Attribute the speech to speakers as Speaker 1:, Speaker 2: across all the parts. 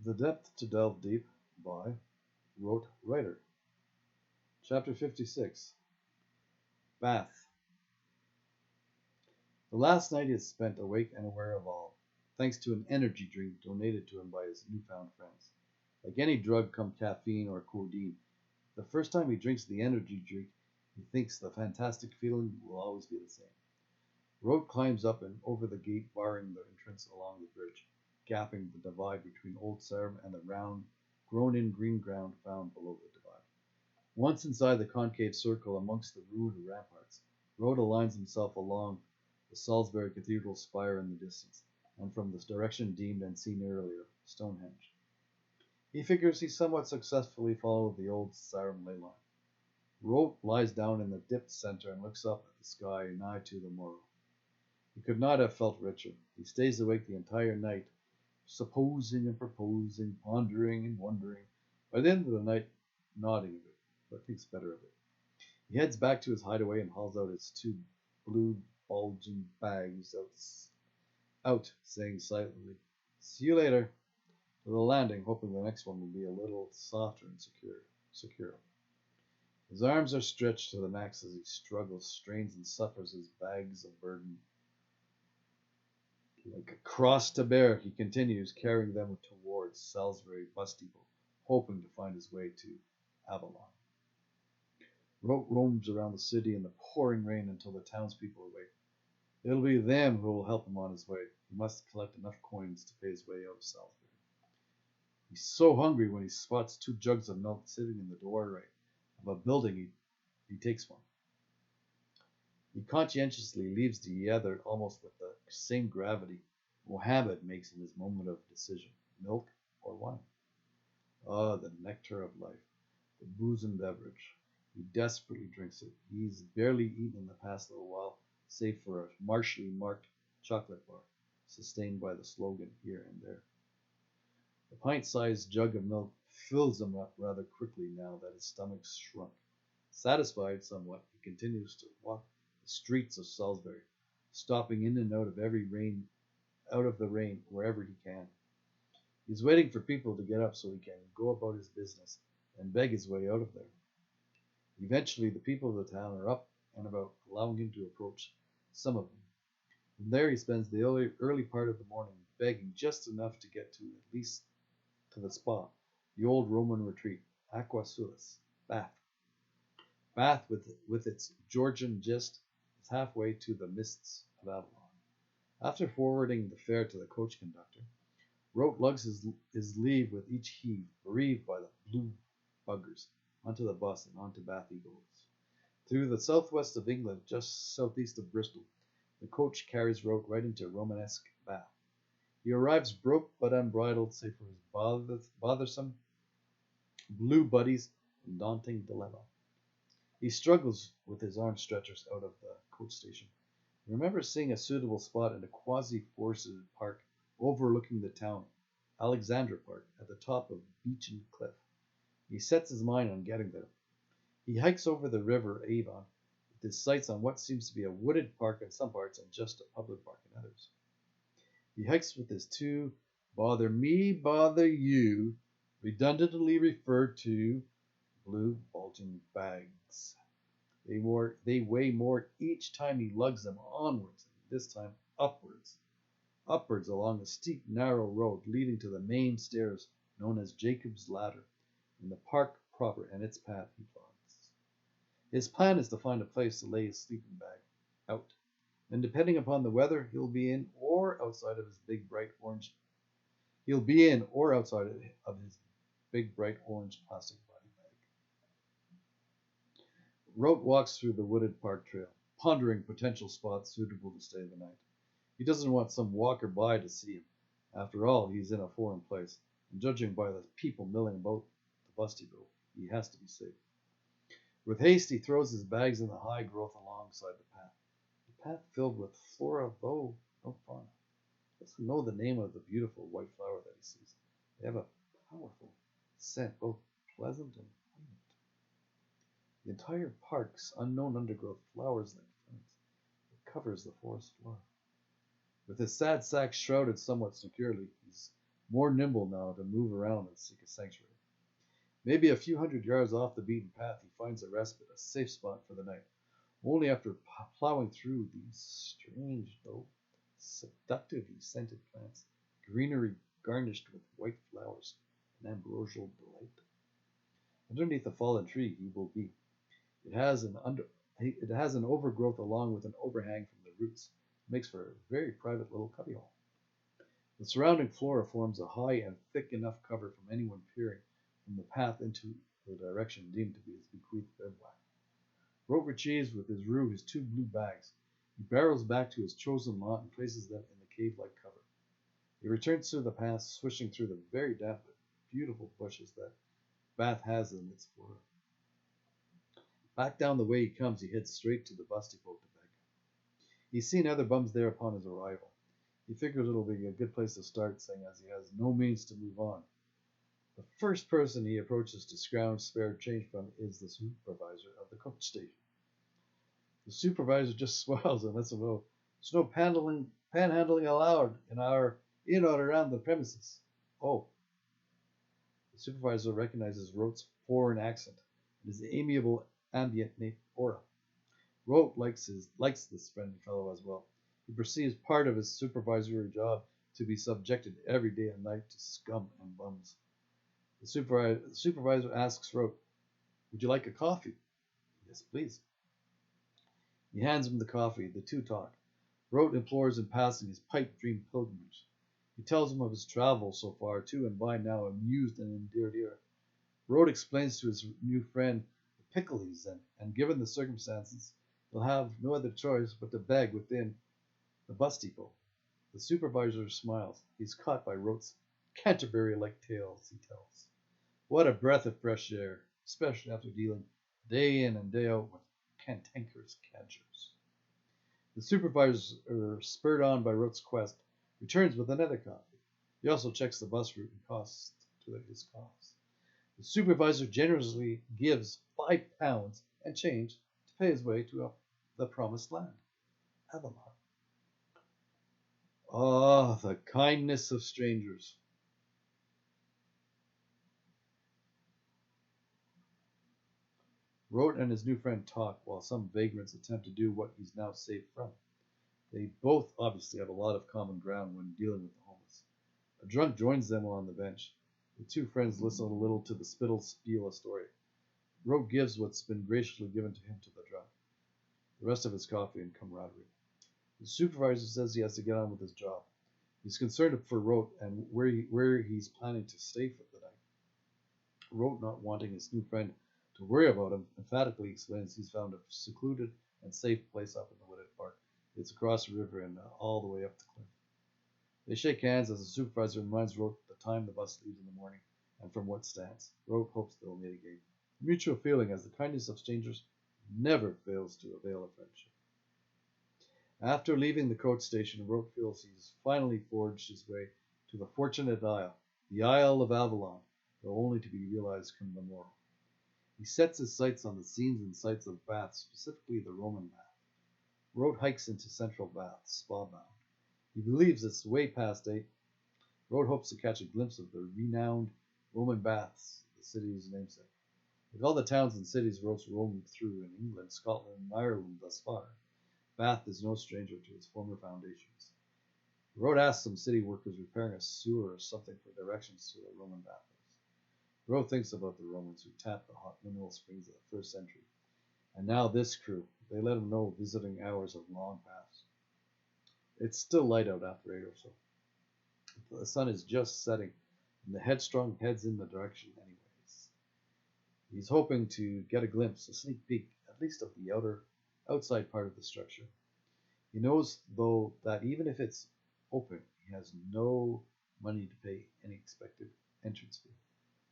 Speaker 1: The Depth to Delve Deep by Rote Writer. Chapter 56. Bath. The last night he had spent awake and aware of all, thanks to an energy drink donated to him by his newfound friends. Like any drug come caffeine or codeine, the first time he drinks the energy drink, he thinks the fantastic feeling will always be the same. Rote climbs up and over the gate barring the entrance along the bridge, gapping the divide between Old Sarum and the round, grown-in green ground found below the divide. Once inside the concave circle amongst the ruined ramparts, Rote aligns himself along the Salisbury Cathedral spire in the distance, and from the direction deemed and seen earlier, Stonehenge. He figures he somewhat successfully followed the Old Sarum ley line. Rote lies down in the dipped center and looks up at the sky nigh to the morrow. He could not have felt richer. He stays awake the entire night, supposing and proposing, pondering and wondering. By the end of the night, nodding a bit, but thinks better of it. He heads back to his hideaway and hauls out his two blue bulging bags out, saying silently, "See you later," to the landing, hoping the next one will be a little softer and secure. His arms are stretched to the max as he struggles, strains, and suffers his bags of burden. Like a cross to bear, he continues, carrying them towards Salisbury bus depot, hoping to find his way to Avalon. Rote roams around the city in the pouring rain until the townspeople awake. It'll be them who will help him on his way. He must collect enough coins to pay his way out of Salisbury. He's so hungry when he spots two jugs of milk sitting in the doorway of a building he takes one. He conscientiously leaves the other almost with the same gravity Mohammed makes in his moment of decision, milk or wine. Ah, the nectar of life, the bosom beverage. He desperately drinks it. He's barely eaten in the past little while, save for a martially marked chocolate bar, sustained by the slogan here and there. The pint-sized jug of milk fills him up rather quickly now that his stomach's shrunk. Satisfied somewhat, he continues to walk the streets of Salisbury, stopping in and out of the rain wherever he can. He's waiting for people to get up so he can go about his business and beg his way out of there. Eventually, the people of the town are up and about, allowing him to approach some of them. From there, he spends the early part of the morning begging just enough to get to at least to the spa, the old Roman retreat, Aqua Sulis, Bath. Bath, with its Georgian gist, is halfway to the mists of Avalon. After forwarding the fare to the coach conductor, Rote lugs his leave with each heave, bereaved by the blue buggers, onto the bus and onto Bath he goes. Through the southwest of England, just southeast of Bristol, the coach carries Rote right into Romanesque Bath. He arrives broke but unbridled, save for his bothersome blue buddies and daunting dilemma. He struggles with his arm stretchers out of the coach station. He remembers seeing a suitable spot in a quasi-forested park overlooking the town, Alexandra Park, at the top of Beechen Cliff. He sets his mind on getting there. He hikes over the river Avon, with his sights on what seems to be a wooded park in some parts and just a public park in others. He hikes with his two bother me, bother you, redundantly referred to blue bulging bags. They weigh more each time he lugs them onwards, and this time upwards along a steep, narrow road leading to the main stairs known as Jacob's Ladder, in the park proper, and its path he plods. His plan is to find a place to lay his sleeping bag out, and depending upon the weather, he'll be in or outside of his big bright orange plastic body bag. Rote walks through the wooded park trail, pondering potential spots suitable to stay the night. He doesn't want some walker by to see him. After all, he's in a foreign place, and judging by the people milling about the bus depot, he has to be safe. With haste, he throws his bags in the high growth alongside the path. The path filled with flora, though no fauna. He doesn't know the name of the beautiful white flower that he sees. They have a powerful scent, both pleasant and poignant. The entire park's unknown undergrowth flowers like ferns. It covers the forest floor. With his sad sack shrouded somewhat securely, he's more nimble now to move around and seek a sanctuary. Maybe a few hundred yards off the beaten path, he finds a respite, a safe spot for the night. Only after plowing through these strange, though seductively scented plants, greenery garnished with white flowers, an ambrosial delight. Underneath the fallen tree he will be. It has an it has an overgrowth along with an overhang from the roots. It makes for a very private little cubbyhole. The surrounding flora forms a high and thick enough cover from anyone peering from the path into the direction deemed to be his bequeathed bivouac. Rote retrieves with his rue his two blue bags. He barrels back to his chosen lot and places them in the cave-like cover. He returns to the path, swishing through the very damp but beautiful bushes that Bath has in its flora. Back down the way he comes, he heads straight to the bus depot to beg. He's seen other bums there upon his arrival. He figures it'll be a good place to start, saying as he has no means to move on. The first person he approaches to scrounge spare change from is the supervisor of the coach station. The supervisor just smiles and lets him know there's no panhandling allowed in or around the premises. Oh. The supervisor recognizes Rote's foreign accent and his amiable ambient aura. Rote likes this friendly fellow as well. He perceives part of his supervisory job to be subjected every day and night to scum and bums. The supervisor asks Rote, "Would you like a coffee?" "Yes, please." He hands him the coffee. The two talk. Rote implores in passing his pipe dream pilgrimage. He tells him of his travels so far, to and by now amused and endeared ear. Rote explains to his new friend the pickles, and given the circumstances, he'll have no other choice but to beg within the bus depot. The supervisor smiles. He's caught by Rote's Canterbury-like tales, he tells. What a breath of fresh air, especially after dealing day in and day out with cantankerous cadgers. The supervisor, spurred on by Rote's quest, returns with another coffee. He also checks the bus route and costs to his costs. The supervisor generously gives £5 and change to pay his way to the promised land, Avalon. Ah, the kindness of strangers. Rote and his new friend talk while some vagrants attempt to do what he's now safe from. They both obviously have a lot of common ground when dealing with the homeless. A drunk joins them on the bench. The two friends listen a little to the spittle spiel a story. Rote gives what's been graciously given to him to the drunk, the rest of his coffee and camaraderie. The supervisor says he has to get on with his job. He's concerned for Rote and where he's planning to stay for the night. Rote, not wanting his new friend to worry about him, emphatically explains he's found a secluded and safe place up in the wooded park. It's across the river and all the way up the cliff. They shake hands as the supervisor reminds Rote the time the bus leaves in the morning and from what stands. Rote hopes they'll meet again. Mutual feeling as the kindness of strangers never fails to avail a friendship. After leaving the coach station, Rote feels he's finally forged his way to the fortunate isle, the Isle of Avalon, though only to be realized come the morrow. He sets his sights on the scenes and sights of Bath, specifically the Roman bath. Rote hikes into central Bath, spa-bound. He believes it's way past 8. Rote hopes to catch a glimpse of the renowned Roman baths, the city's namesake. Like all the towns and cities Rote's roamed through in England, Scotland, and Ireland thus far, Bath is no stranger to its former foundations. Rote asks some city workers repairing a sewer or something for directions to the Roman bathhouse. Rote thinks about the Romans who tapped the hot mineral springs of the 1st century. And now this crew, they let him know visiting hours have long passed. It's still light out after 8 or so. The sun is just setting, and the headstrong heads in the direction anyways. He's hoping to get a glimpse, a sneak peek, at least of the outside part of the structure. He knows, though, that even if it's open, he has no money to pay any expected entrance fee.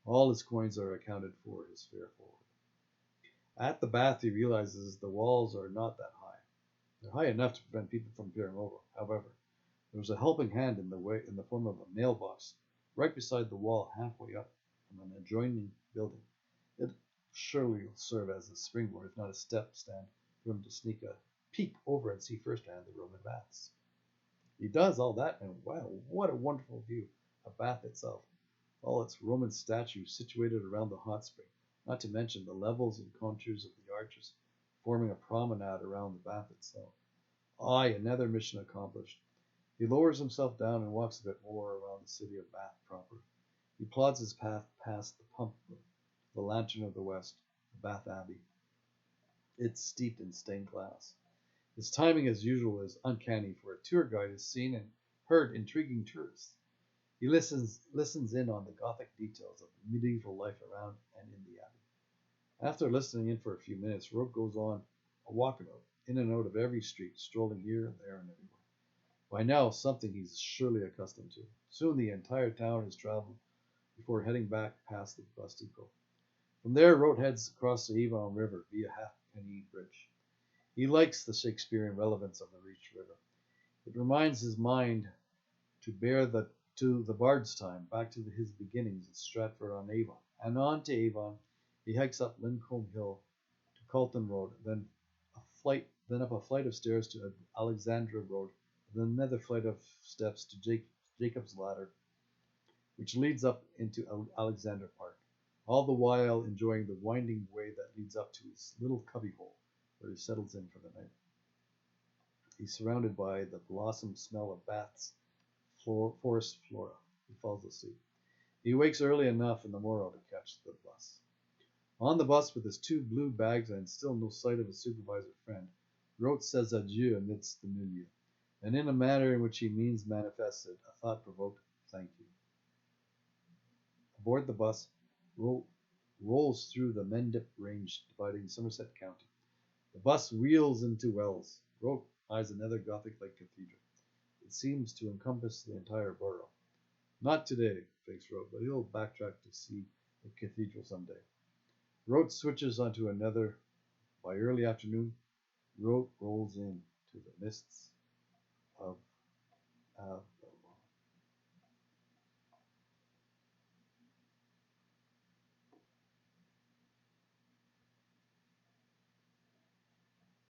Speaker 1: All his coins are accounted for his fare forward. At the bath, he realizes the walls are not that high. They're high enough to prevent people from peering over. However, there's a helping hand in the form of a mailbox right beside the wall halfway up from an adjoining building. It surely will serve as a springboard, if not a step stand, for him to sneak a peek over and see firsthand the Roman baths. He does all that, and wow, what a wonderful view. Bath itself, all its Roman statues situated around the hot spring, not to mention the levels and contours of the arches, forming a promenade around the bath itself. Aye, another mission accomplished. He lowers himself down and walks a bit more around the city of Bath proper. He plods his path past the pump room, the lantern of the west, the Bath Abbey. It's steeped in stained glass. His timing, as usual, is uncanny, for a tour guide has seen and heard intriguing tourists. He listens in on the Gothic details of medieval life around and in the abbey. After listening in for a few minutes, Rote goes on a walkabout, in and out of every street, strolling here and there and everywhere. By now, something he's surely accustomed to. Soon the entire town is traveled before heading back past the bus depot. From there, Rote heads across the Avon River via Halfpenny Bridge. He likes the Shakespearean relevance of the Reach River. It reminds his mind to bear to the bard's time, back to his beginnings at Stratford-on-Avon. And on to Avon, he hikes up Lincombe Hill to Colton Road, then up a flight of stairs to Alexandra Road, then another flight of steps to Jacob's Ladder, which leads up into Alexander Park, all the while enjoying the winding way that leads up to his little cubbyhole, where he settles in for the night. He's surrounded by the blossom smell of Bath's forest flora. He falls asleep. He wakes early enough in the morrow to catch the bus. On the bus, with his two blue bags and still no sight of his supervisor friend, Rote says adieu amidst the milieu, and in a manner in which he means manifested a thought-provoked thank you. Aboard the bus, Rote rolls through the Mendip Range dividing Somerset County. The bus wheels into Wells. Rote eyes another Gothic-like cathedral. It seems to encompass the entire borough. Not today, thinks Rote, but he'll backtrack to see the cathedral someday. Rote switches onto another. By early afternoon, Rote rolls in to the mists